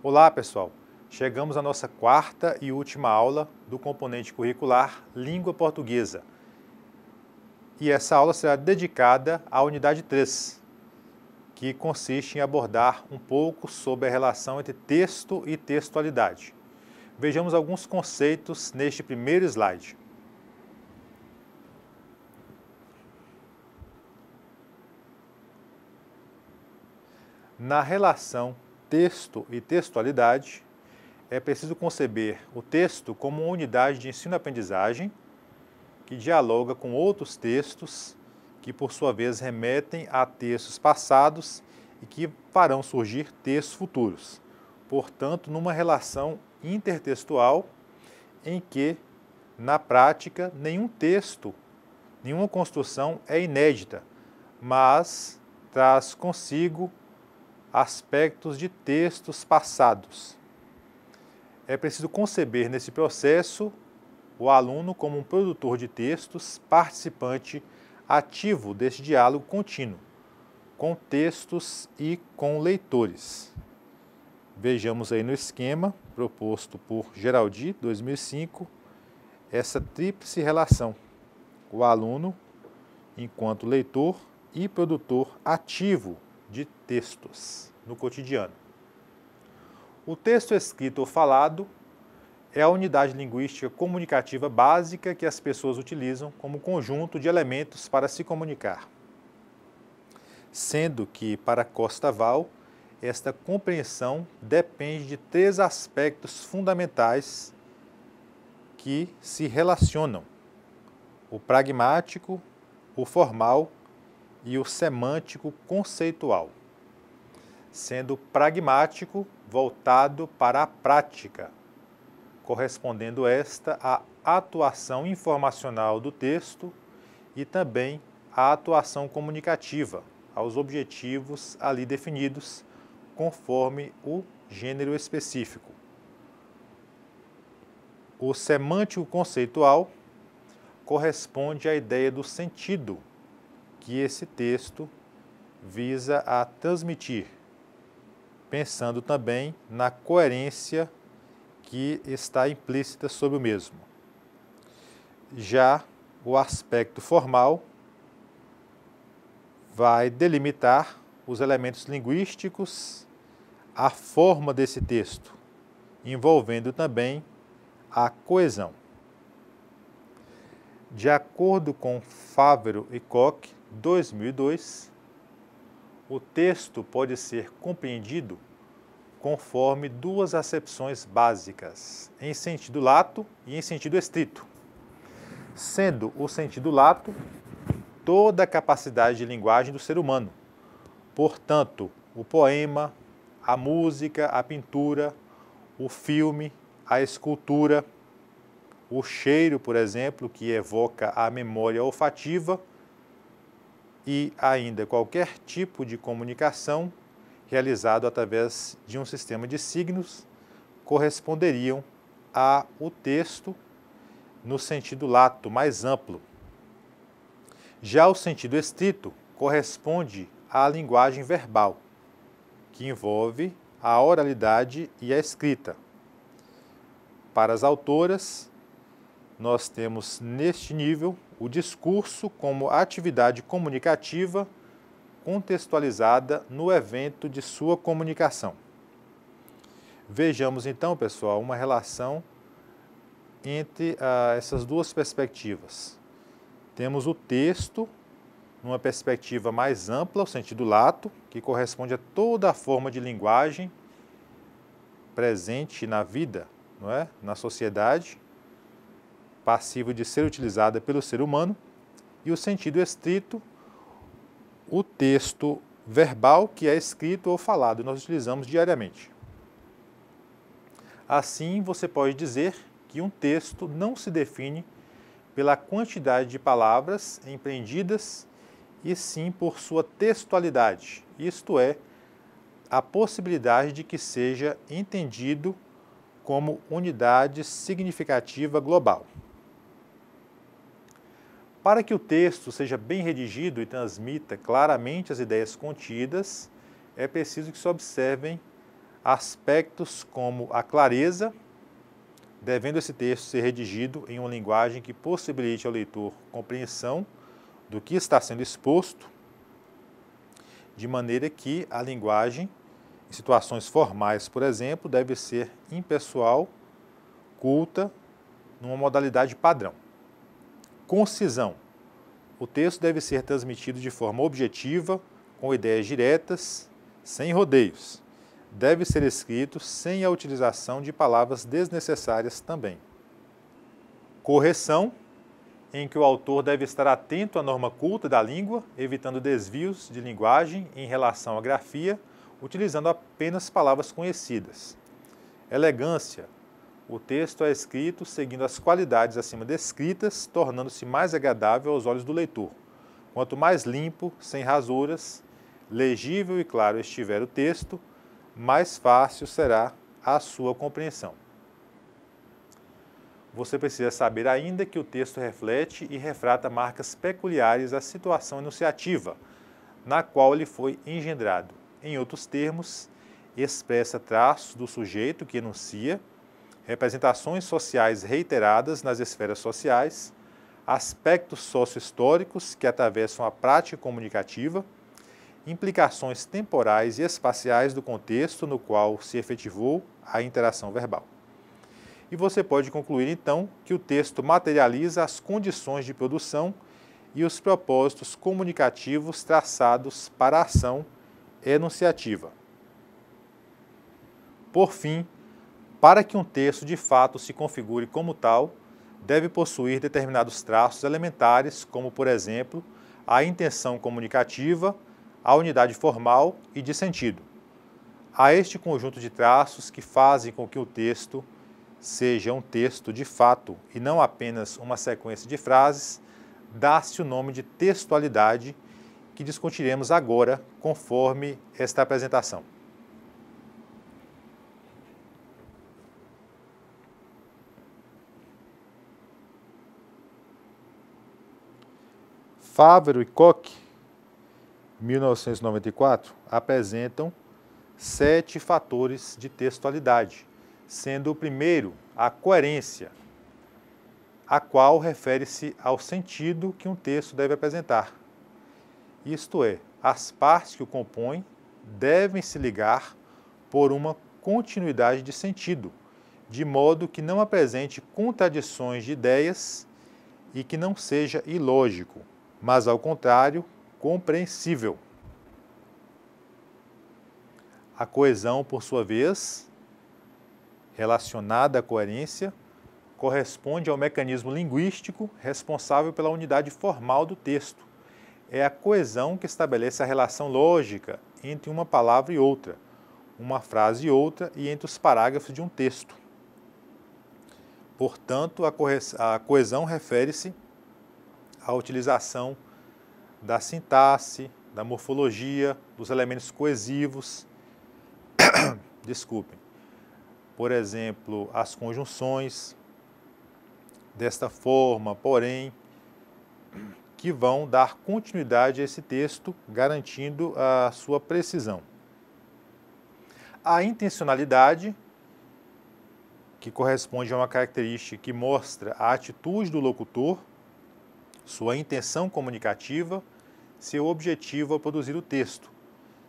Olá, pessoal! Chegamos à nossa quarta e última aula do componente curricular Língua Portuguesa. E essa aula será dedicada à unidade 3, que consiste em abordar um pouco sobre a relação entre texto e textualidade. Vejamos alguns conceitos neste primeiro slide. Na relação texto e textualidade, é preciso conceber o texto como uma unidade de ensino-aprendizagem que dialoga com outros textos que, por sua vez, remetem a textos passados e que farão surgir textos futuros. Portanto, numa relação intertextual em que, na prática, nenhum texto, nenhuma construção é inédita, mas traz consigo aspectos de textos passados. É preciso conceber nesse processo o aluno como um produtor de textos, participante ativo deste diálogo contínuo, com textos e com leitores. Vejamos aí no esquema proposto por Geraldi, 2005, essa tríplice relação: o aluno enquanto leitor e produtor ativo de textos no cotidiano. O texto escrito ou falado é a unidade linguística comunicativa básica que as pessoas utilizam como conjunto de elementos para se comunicar. Sendo que, para Costa Val, esta compreensão depende de três aspectos fundamentais que se relacionam: o pragmático, o formal e o semântico conceitual. Sendo pragmático voltado para a prática, correspondendo esta à atuação informacional do texto e também à atuação comunicativa, aos objetivos ali definidos, conforme o gênero específico. O semântico conceitual corresponde à ideia do sentido que esse texto visa a transmitir, pensando também na coerência que está implícita sobre o mesmo. Já o aspecto formal vai delimitar os elementos linguísticos, a forma desse texto, envolvendo também a coesão. De acordo com Fávero e Koch, 2002, o texto pode ser compreendido conforme duas acepções básicas, em sentido lato e em sentido estrito. Sendo o sentido lato toda a capacidade de linguagem do ser humano. Portanto, o poema, a música, a pintura, o filme, a escultura, o cheiro, por exemplo, que evoca a memória olfativa, e ainda qualquer tipo de comunicação realizado através de um sistema de signos corresponderiam ao texto no sentido lato, mais amplo. Já o sentido estrito corresponde à linguagem verbal, que envolve a oralidade e a escrita. Para as autoras, nós temos neste nível o discurso como atividade comunicativa contextualizada no evento de sua comunicação. Vejamos então, pessoal, uma relação entre essas duas perspectivas. Temos o texto numa perspectiva mais ampla, o sentido lato, que corresponde a toda a forma de linguagem presente na vida, não é? Na sociedade, passível de ser utilizada pelo ser humano, e o sentido estrito, o texto verbal que é escrito ou falado, nós utilizamos diariamente. Assim, você pode dizer que um texto não se define pela quantidade de palavras empreendidas, e sim por sua textualidade, isto é, a possibilidade de que seja entendido como unidade significativa global. Para que o texto seja bem redigido e transmita claramente as ideias contidas, é preciso que se observem aspectos como a clareza, devendo esse texto ser redigido em uma linguagem que possibilite ao leitor compreensão do que está sendo exposto, de maneira que a linguagem, em situações formais, por exemplo, deve ser impessoal, culta, numa modalidade padrão. Concisão. O texto deve ser transmitido de forma objetiva, com ideias diretas, sem rodeios. Deve ser escrito sem a utilização de palavras desnecessárias também. Correção, em que o autor deve estar atento à norma culta da língua, evitando desvios de linguagem em relação à grafia, utilizando apenas palavras conhecidas. Elegância. O texto é escrito seguindo as qualidades acima descritas, tornando-se mais agradável aos olhos do leitor. Quanto mais limpo, sem rasuras, legível e claro estiver o texto, mais fácil será a sua compreensão. Você precisa saber ainda que o texto reflete e retrata marcas peculiares à situação enunciativa, na qual ele foi engendrado. Em outros termos, expressa traços do sujeito que enuncia, representações sociais reiteradas nas esferas sociais, aspectos sócio-históricos que atravessam a prática comunicativa, implicações temporais e espaciais do contexto no qual se efetivou a interação verbal. E você pode concluir, então, que o texto materializa as condições de produção e os propósitos comunicativos traçados para a ação enunciativa. Por fim, para que um texto de fato se configure como tal, deve possuir determinados traços elementares, como, por exemplo, a intenção comunicativa, a unidade formal e de sentido. Há este conjunto de traços que fazem com que o texto seja um texto de fato e não apenas uma sequência de frases, dá-se o nome de textualidade, que discutiremos agora conforme esta apresentação. Fávero e Koch, 1994, apresentam 7 fatores de textualidade, sendo o primeiro a coerência, a qual refere-se ao sentido que um texto deve apresentar. Isto é, as partes que o compõem devem se ligar por uma continuidade de sentido, de modo que não apresente contradições de ideias e que não seja ilógico, mas, ao contrário, compreensível. A coesão, por sua vez, relacionada à coerência, corresponde ao mecanismo linguístico responsável pela unidade formal do texto. É a coesão que estabelece a relação lógica entre uma palavra e outra, uma frase e outra e entre os parágrafos de um texto. Portanto, a coesão refere-se à utilização da sintaxe, da morfologia, dos elementos coesivos, por exemplo, as conjunções, desta forma, porém, que vão dar continuidade a esse texto, garantindo a sua precisão. A intencionalidade, que corresponde a uma característica que mostra a atitude do locutor, sua intenção comunicativa, seu objetivo ao produzir o texto,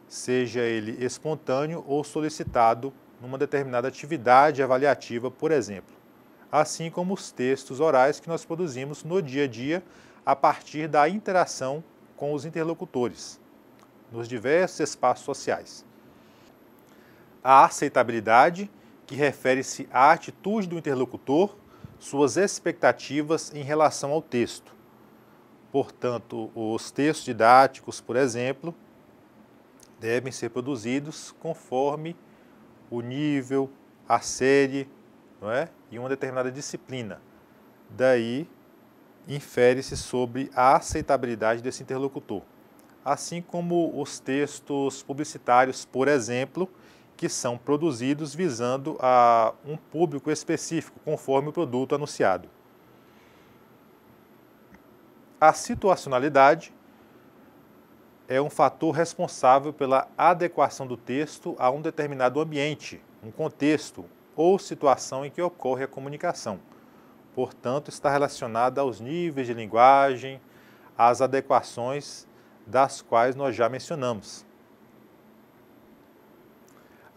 seja ele espontâneo ou solicitado numa determinada atividade avaliativa, por exemplo, assim como os textos orais que nós produzimos no dia a dia a partir da interação com os interlocutores, nos diversos espaços sociais. A aceitabilidade, que refere-se à atitude do interlocutor, suas expectativas em relação ao texto. Portanto, os textos didáticos, por exemplo, devem ser produzidos conforme o nível, a série, não é? E uma determinada disciplina. Daí, infere-se sobre a aceitabilidade desse interlocutor. Assim como os textos publicitários, por exemplo, que são produzidos visando a um público específico, conforme o produto anunciado. A situacionalidade é um fator responsável pela adequação do texto a um determinado ambiente, um contexto ou situação em que ocorre a comunicação. Portanto, está relacionada aos níveis de linguagem, às adequações das quais nós já mencionamos.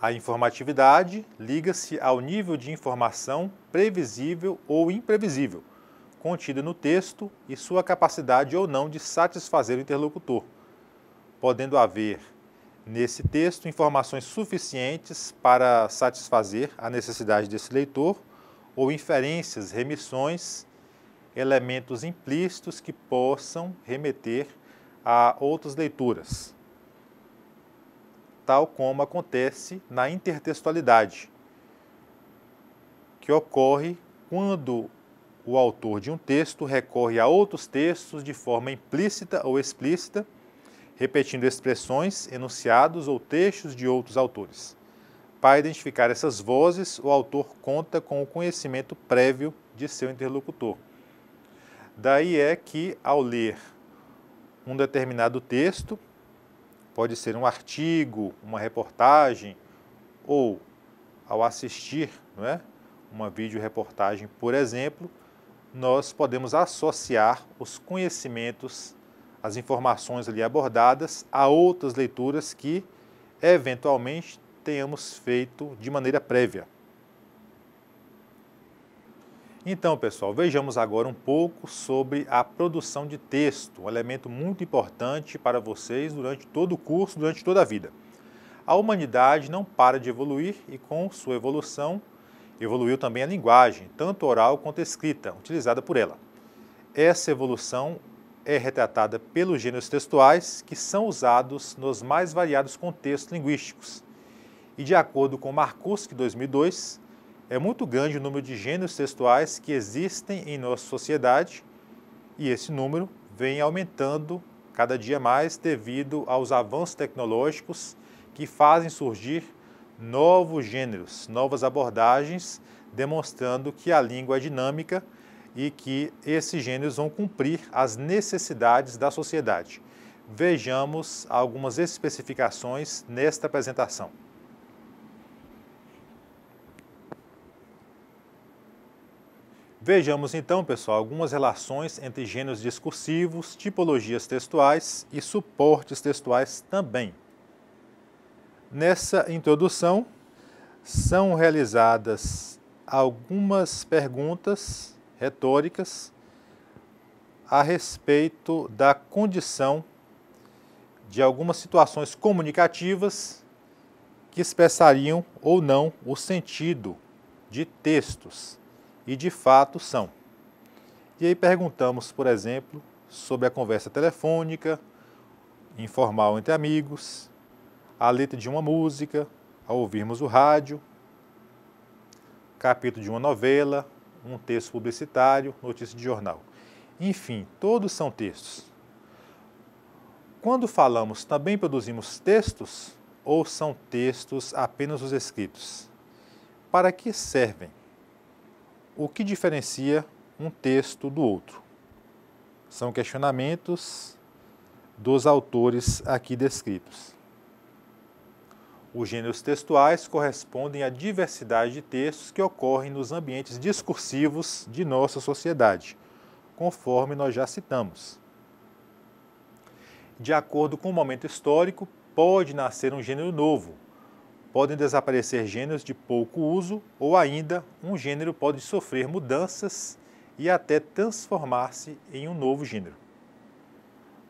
A informatividade liga-se ao nível de informação previsível ou imprevisível, contida no texto e sua capacidade ou não de satisfazer o interlocutor, podendo haver nesse texto informações suficientes para satisfazer a necessidade desse leitor ou inferências, remissões, elementos implícitos que possam remeter a outras leituras, tal como acontece na intertextualidade, que ocorre quando o autor de um texto recorre a outros textos de forma implícita ou explícita, repetindo expressões, enunciados ou textos de outros autores. Para identificar essas vozes, o autor conta com o conhecimento prévio de seu interlocutor. Daí é que, ao ler um determinado texto, pode ser um artigo, uma reportagem, ou ao assistir, não é, uma videoreportagem, por exemplo, nós podemos associar os conhecimentos, as informações ali abordadas a outras leituras que, eventualmente, tenhamos feito de maneira prévia. Então, pessoal, vejamos agora um pouco sobre a produção de texto, um elemento muito importante para vocês durante todo o curso, durante toda a vida. A humanidade não para de evoluir e, com sua evolução, evoluiu também a linguagem, tanto oral quanto escrita, utilizada por ela. Essa evolução é retratada pelos gêneros textuais, que são usados nos mais variados contextos linguísticos. E, de acordo com Marcuski, 2002, é muito grande o número de gêneros textuais que existem em nossa sociedade e esse número vem aumentando cada dia mais devido aos avanços tecnológicos que fazem surgir novos gêneros, novas abordagens, demonstrando que a língua é dinâmica e que esses gêneros vão cumprir as necessidades da sociedade. Vejamos algumas especificações nesta apresentação. Vejamos então, pessoal, algumas relações entre gêneros discursivos, tipologias textuais e suportes textuais também. Nessa introdução, são realizadas algumas perguntas retóricas a respeito da condição de algumas situações comunicativas que expressariam ou não o sentido de textos. E de fato são. E aí perguntamos, por exemplo, sobre a conversa telefônica, informal entre amigos, a letra de uma música, ao ouvirmos o rádio, capítulo de uma novela, um texto publicitário, notícia de jornal. Enfim, todos são textos. Quando falamos, também produzimos textos ou são textos apenas os escritos? Para que servem? O que diferencia um texto do outro? São questionamentos dos autores aqui descritos. Os gêneros textuais correspondem à diversidade de textos que ocorrem nos ambientes discursivos de nossa sociedade, conforme nós já citamos. De acordo com o momento histórico, pode nascer um gênero novo, podem desaparecer gêneros de pouco uso ou ainda um gênero pode sofrer mudanças e até transformar-se em um novo gênero.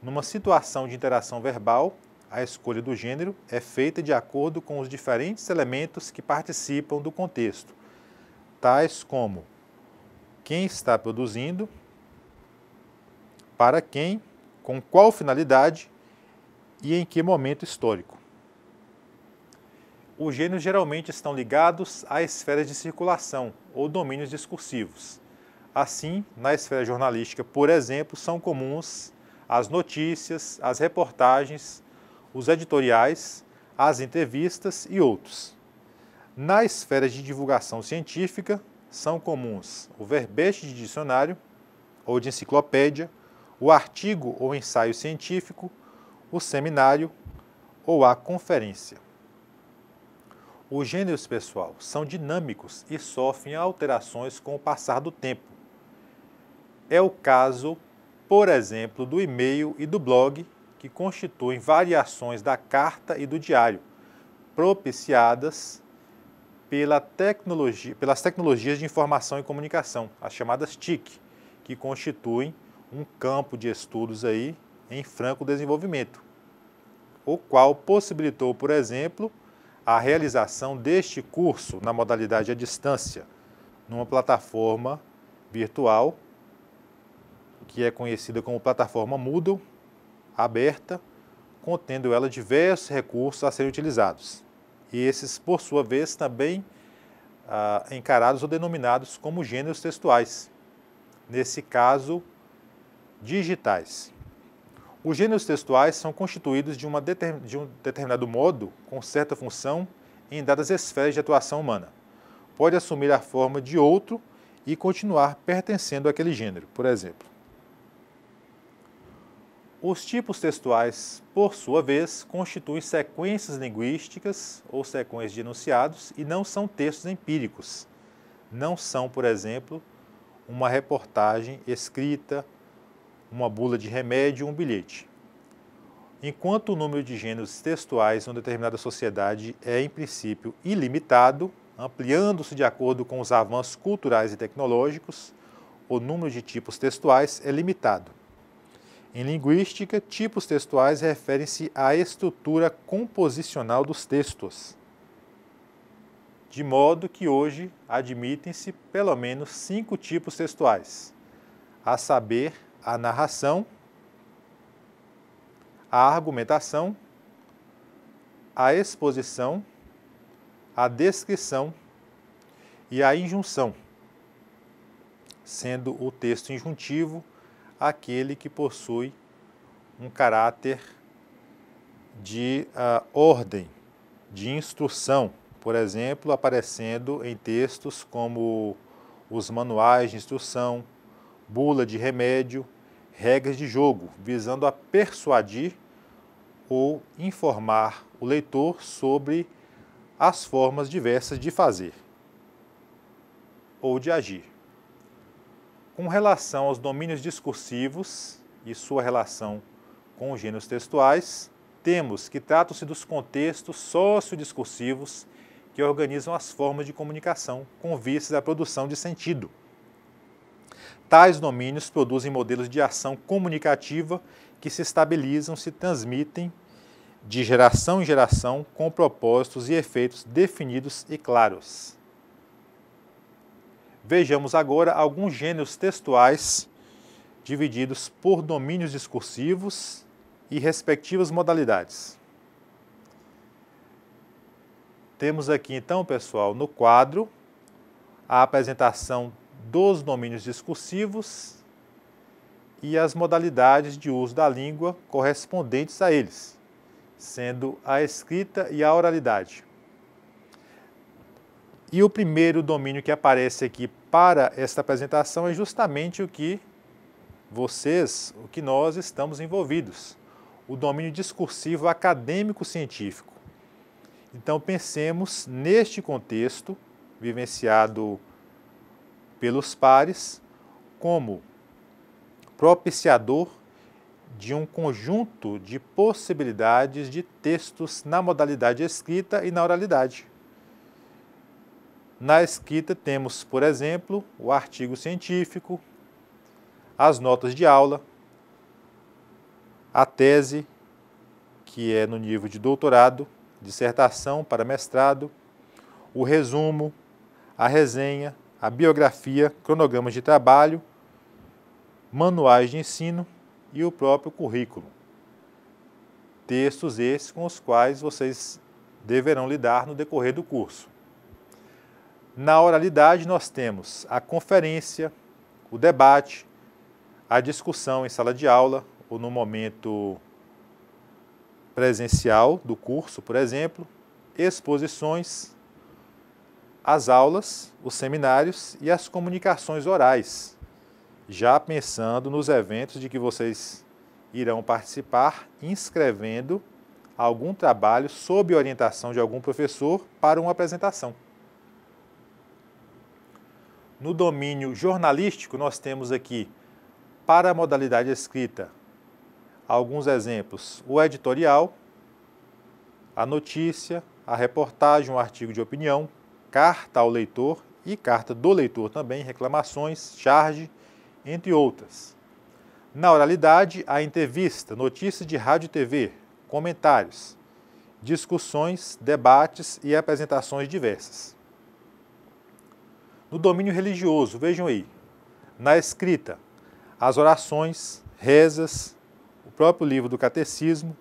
Numa situação de interação verbal, a escolha do gênero é feita de acordo com os diferentes elementos que participam do contexto, tais como quem está produzindo, para quem, com qual finalidade e em que momento histórico. Os gêneros geralmente estão ligados a esferas de circulação ou domínios discursivos. Assim, na esfera jornalística, por exemplo, são comuns as notícias, as reportagens, os editoriais, as entrevistas e outros. Na esfera de divulgação científica, são comuns o verbete de dicionário ou de enciclopédia, o artigo ou ensaio científico, o seminário ou a conferência. Os gêneros, pessoal, são dinâmicos e sofrem alterações com o passar do tempo. É o caso, por exemplo, do e-mail e do blog, que constituem variações da carta e do diário, propiciadas pelas tecnologias de informação e comunicação, as chamadas TIC, que constituem um campo de estudos aí em franco desenvolvimento, o qual possibilitou, por exemplo, a realização deste curso na modalidade à distância, numa plataforma virtual, que é conhecida como plataforma Moodle, aberta, contendo ela diversos recursos a serem utilizados. E esses, por sua vez, também encarados ou denominados como gêneros textuais, nesse caso, digitais. Os gêneros textuais são constituídos de um determinado modo, com certa função, em dadas esferas de atuação humana. Pode assumir a forma de outro e continuar pertencendo àquele gênero, por exemplo. Os tipos textuais, por sua vez, constituem sequências linguísticas ou sequências de enunciados e não são textos empíricos. Não são, por exemplo, uma reportagem escrita, uma bula de remédio ou um bilhete. Enquanto o número de gêneros textuais em uma determinada sociedade é, em princípio, ilimitado, ampliando-se de acordo com os avanços culturais e tecnológicos, o número de tipos textuais é limitado. Em linguística, tipos textuais referem-se à estrutura composicional dos textos, de modo que hoje admitem-se pelo menos 5 tipos textuais, a saber, a narração, a argumentação, a exposição, a descrição e a injunção, sendo o texto injuntivo aquele que possui um caráter de ordem, de instrução, por exemplo, aparecendo em textos como os manuais de instrução, bula de remédio, regras de jogo, visando a persuadir ou informar o leitor sobre as formas diversas de fazer ou de agir. Com relação aos domínios discursivos e sua relação com os gêneros textuais, temos que tratam-se dos contextos sociodiscursivos que organizam as formas de comunicação com vistas à produção de sentido. Tais domínios produzem modelos de ação comunicativa que se estabilizam, se transmitem de geração em geração com propósitos e efeitos definidos e claros. Vejamos agora alguns gêneros textuais divididos por domínios discursivos e respectivas modalidades. Temos aqui então, pessoal, no quadro, a apresentação dos domínios discursivos e as modalidades de uso da língua correspondentes a eles, sendo a escrita e a oralidade. E o primeiro domínio que aparece aqui para esta apresentação é justamente o que nós estamos envolvidos, o domínio discursivo acadêmico-científico. Então pensemos neste contexto, vivenciado pelos pares, como propiciador de um conjunto de possibilidades de textos na modalidade escrita e na oralidade. Na escrita temos, por exemplo, o artigo científico, as notas de aula, a tese, que é no nível de doutorado, dissertação para mestrado, o resumo, a resenha, a biografia, cronogramas de trabalho, manuais de ensino e o próprio currículo. Textos esses com os quais vocês deverão lidar no decorrer do curso. Na oralidade nós temos a conferência, o debate, a discussão em sala de aula ou no momento presencial do curso, por exemplo, exposições, as aulas, os seminários e as comunicações orais, já pensando nos eventos de que vocês irão participar inscrevendo algum trabalho sob orientação de algum professor para uma apresentação. No domínio jornalístico, nós temos aqui, para a modalidade escrita, alguns exemplos: o editorial, a notícia, a reportagem, um artigo de opinião, carta ao leitor e carta do leitor também, reclamações, charge, entre outras. Na oralidade, a entrevista, notícias de rádio e TV, comentários, discussões, debates e apresentações diversas. No domínio religioso, vejam aí, na escrita, as orações, rezas, o próprio livro do catecismo,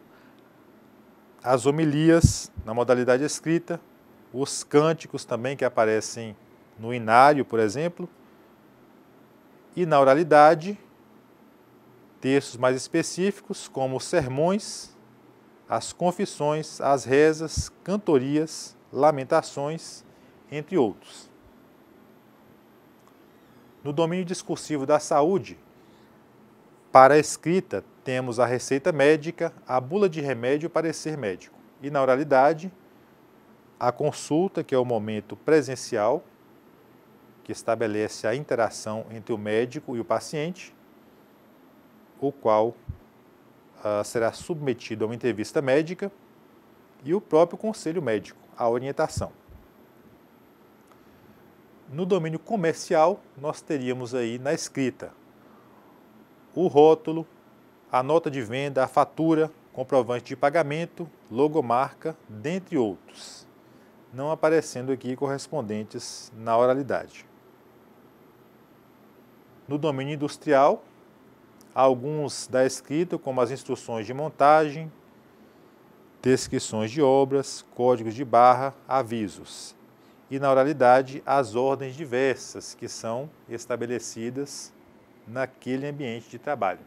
as homilias na modalidade escrita, os cânticos também que aparecem no inário, por exemplo, e na oralidade, textos mais específicos como os sermões, as confissões, as rezas, cantorias, lamentações, entre outros. No domínio discursivo da saúde, para a escrita, temos a receita médica, a bula de remédio e o parecer médico. E na oralidade, a consulta, que é o momento presencial, que estabelece a interação entre o médico e o paciente, o qual será submetido a uma entrevista médica, e o próprio conselho médico, a orientação. No domínio comercial, nós teríamos aí na escrita o rótulo, a nota de venda, a fatura, comprovante de pagamento, logomarca, dentre outros, não aparecendo aqui correspondentes na oralidade. No domínio industrial, alguns da escrita, como as instruções de montagem, descrições de obras, códigos de barra, avisos. E na oralidade, as ordens diversas que são estabelecidas naquele ambiente de trabalho.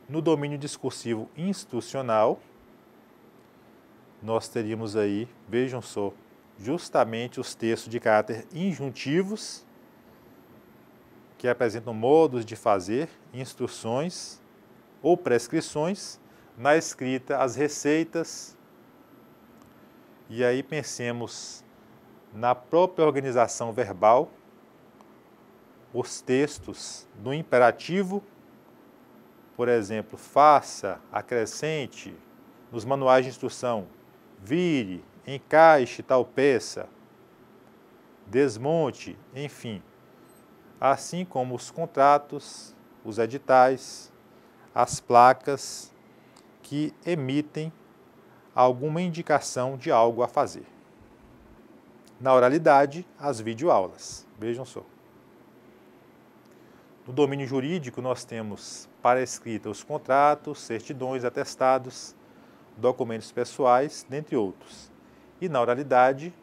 No domínio discursivo institucional, nós teríamos aí, vejam só, justamente os textos de caráter injuntivos, que apresentam modos de fazer, instruções ou prescrições, na escrita as receitas. E aí pensemos na própria organização verbal, os textos do imperativo, por exemplo, faça, acrescente, nos manuais de instrução, vire, encaixe tal peça, desmonte, enfim. Assim como os contratos, os editais, as placas que emitem alguma indicação de algo a fazer. Na oralidade, as videoaulas. Vejam só. No domínio jurídico, nós temos para a escrita os contratos, certidões, atestados, documentos pessoais, dentre outros. E na oralidade,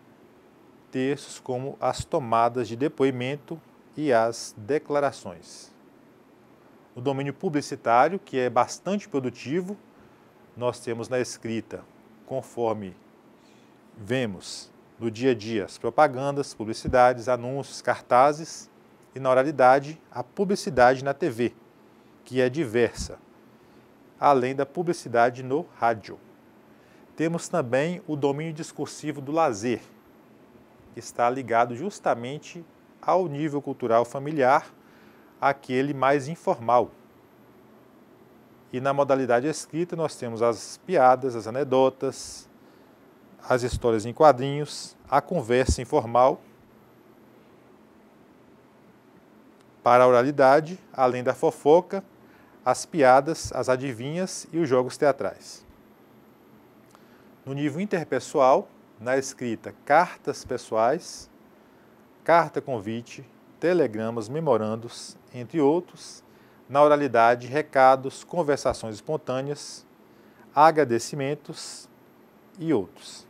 textos como as tomadas de depoimento e as declarações. No domínio publicitário, que é bastante produtivo, nós temos na escrita, conforme vemos no dia a dia, as propagandas, publicidades, anúncios, cartazes, e na oralidade, a publicidade na TV, que é diversa, além da publicidade no rádio. Temos também o domínio discursivo do lazer, que está ligado justamente ao nível cultural familiar, aquele mais informal. E na modalidade escrita nós temos as piadas, as anedotas, as histórias em quadrinhos, a conversa informal. Para a oralidade, além da fofoca, as piadas, as adivinhas e os jogos teatrais. No nível interpessoal, na escrita, cartas pessoais, carta-convite, telegramas, memorandos, entre outros. Na oralidade, recados, conversações espontâneas, agradecimentos e outros.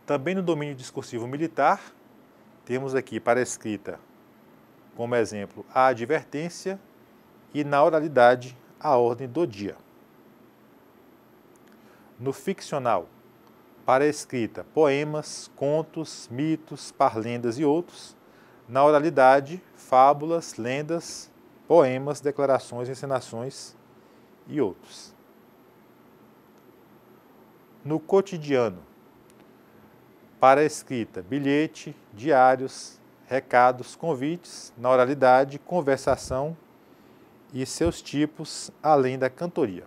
Também no domínio discursivo militar, temos aqui para a escrita, como exemplo, a advertência e na oralidade, a ordem do dia. No ficcional, para a escrita, poemas, contos, mitos, parlendas e outros. Na oralidade, fábulas, lendas poemas, declarações, encenações e outros. No cotidiano, para a escrita, bilhete, diários, recados, convites, na oralidade, conversação e seus tipos, além da cantoria.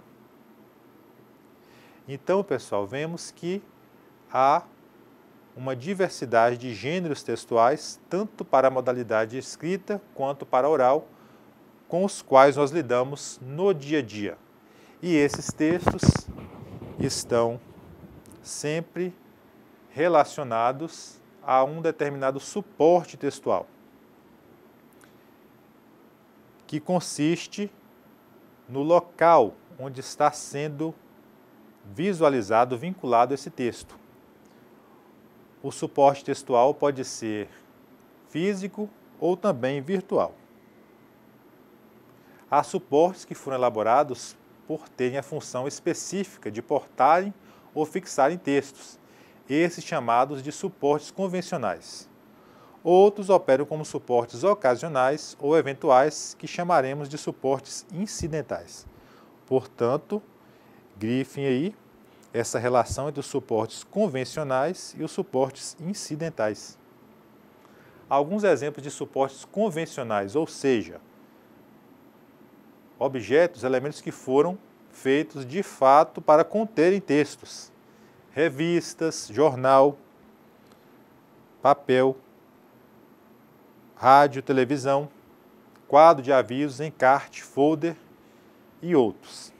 Então, pessoal, vemos que há uma diversidade de gêneros textuais, tanto para a modalidade escrita quanto para a oral, com os quais nós lidamos no dia a dia. E esses textos estão sempre relacionados a um determinado suporte textual, que consiste no local onde está sendo visualizado, vinculado esse texto. O suporte textual pode ser físico ou também virtual. Há suportes que foram elaborados por terem a função específica de portarem ou fixarem textos, esses chamados de suportes convencionais. Outros operam como suportes ocasionais ou eventuais, que chamaremos de suportes incidentais. Portanto, grifem aí essa relação entre os suportes convencionais e os suportes incidentais. Alguns exemplos de suportes convencionais, ou seja, objetos, elementos que foram feitos de fato para conterem textos. Revistas, jornal, papel, rádio, televisão, quadro de avisos, encarte, folder e outros.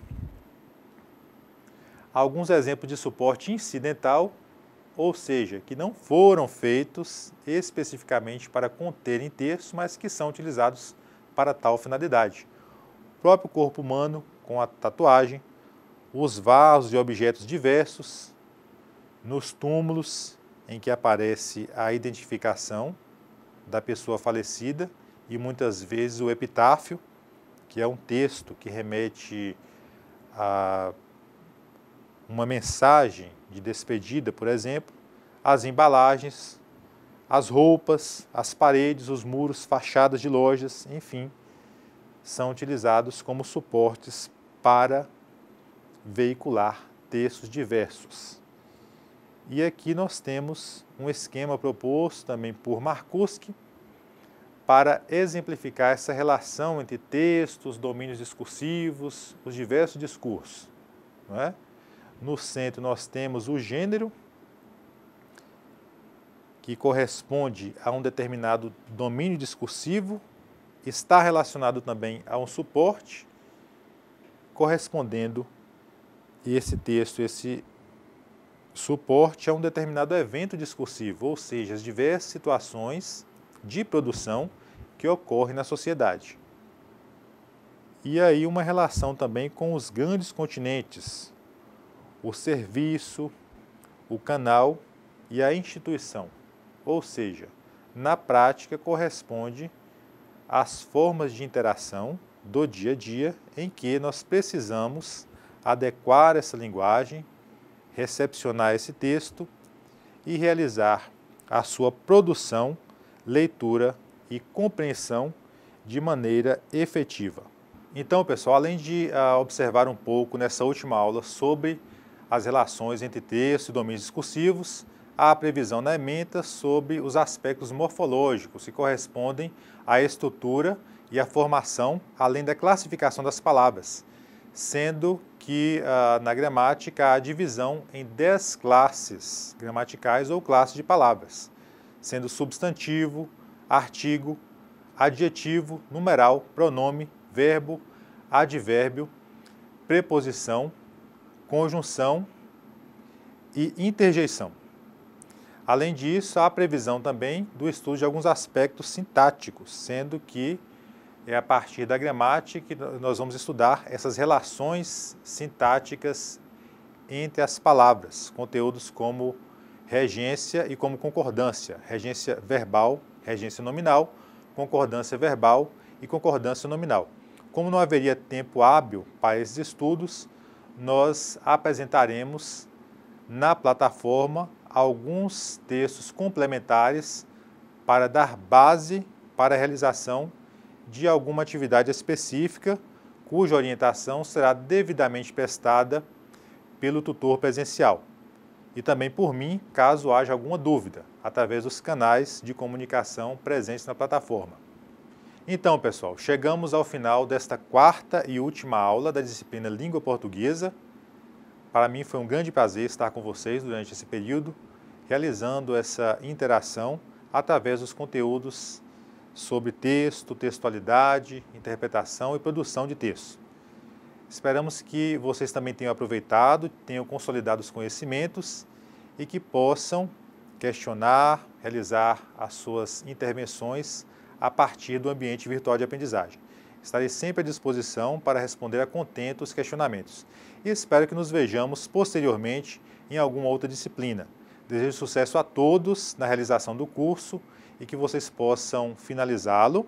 Alguns exemplos de suporte incidental, ou seja, que não foram feitos especificamente para conterem textos, mas que são utilizados para tal finalidade. O próprio corpo humano com a tatuagem, os vasos e objetos diversos, nos túmulos em que aparece a identificação da pessoa falecida e muitas vezes o epitáfio, que é um texto que remete a uma mensagem de despedida, por exemplo, as embalagens, as roupas, as paredes, os muros, fachadas de lojas, enfim, são utilizados como suportes para veicular textos diversos. E aqui nós temos um esquema proposto também por Marcuschi para exemplificar essa relação entre textos, domínios discursivos, os diversos discursos. Não é? No centro nós temos o gênero, que corresponde a um determinado domínio discursivo, está relacionado também a um suporte, correspondendo esse texto, esse suporte a um determinado evento discursivo, ou seja, as diversas situações de produção que ocorrem na sociedade. E aí uma relação também com os grandes continentes, o serviço, o canal e a instituição, ou seja, na prática corresponde às formas de interação do dia a dia em que nós precisamos adequar essa linguagem, recepcionar esse texto e realizar a sua produção, leitura e compreensão de maneira efetiva. Então, pessoal, além de observar um pouco nessa última aula sobre as relações entre texto e domínios discursivos, há a previsão na ementa sobre os aspectos morfológicos que correspondem à estrutura e à formação, além da classificação das palavras, sendo que na gramática há a divisão em 10 classes gramaticais ou classes de palavras, sendo substantivo, artigo, adjetivo, numeral, pronome, verbo, advérbio, preposição, conjunção e interjeição. Além disso, há a previsão também do estudo de alguns aspectos sintáticos, sendo que é a partir da gramática que nós vamos estudar essas relações sintáticas entre as palavras, conteúdos como regência e como concordância, regência verbal, regência nominal, concordância verbal e concordância nominal. Como não haveria tempo hábil para esses estudos, nós apresentaremos na plataforma alguns textos complementares para dar base para a realização de alguma atividade específica, cuja orientação será devidamente prestada pelo tutor presencial e também por mim, caso haja alguma dúvida, através dos canais de comunicação presentes na plataforma. Então, pessoal, chegamos ao final desta quarta e última aula da disciplina Língua Portuguesa. Para mim foi um grande prazer estar com vocês durante esse período, realizando essa interação através dos conteúdos sobre texto, textualidade, interpretação e produção de texto. Esperamos que vocês também tenham aproveitado, tenham consolidado os conhecimentos e que possam questionar, realizar as suas intervenções a partir do ambiente virtual de aprendizagem. Estarei sempre à disposição para responder a contento os questionamentos e espero que nos vejamos posteriormente em alguma outra disciplina. Desejo sucesso a todos na realização do curso e que vocês possam finalizá-lo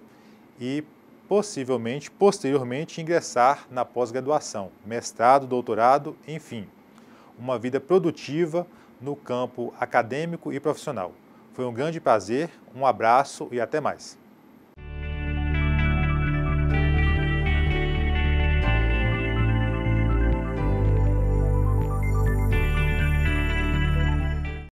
e possivelmente, posteriormente, ingressar na pós-graduação, mestrado, doutorado, enfim, uma vida produtiva no campo acadêmico e profissional. Foi um grande prazer, um abraço e até mais.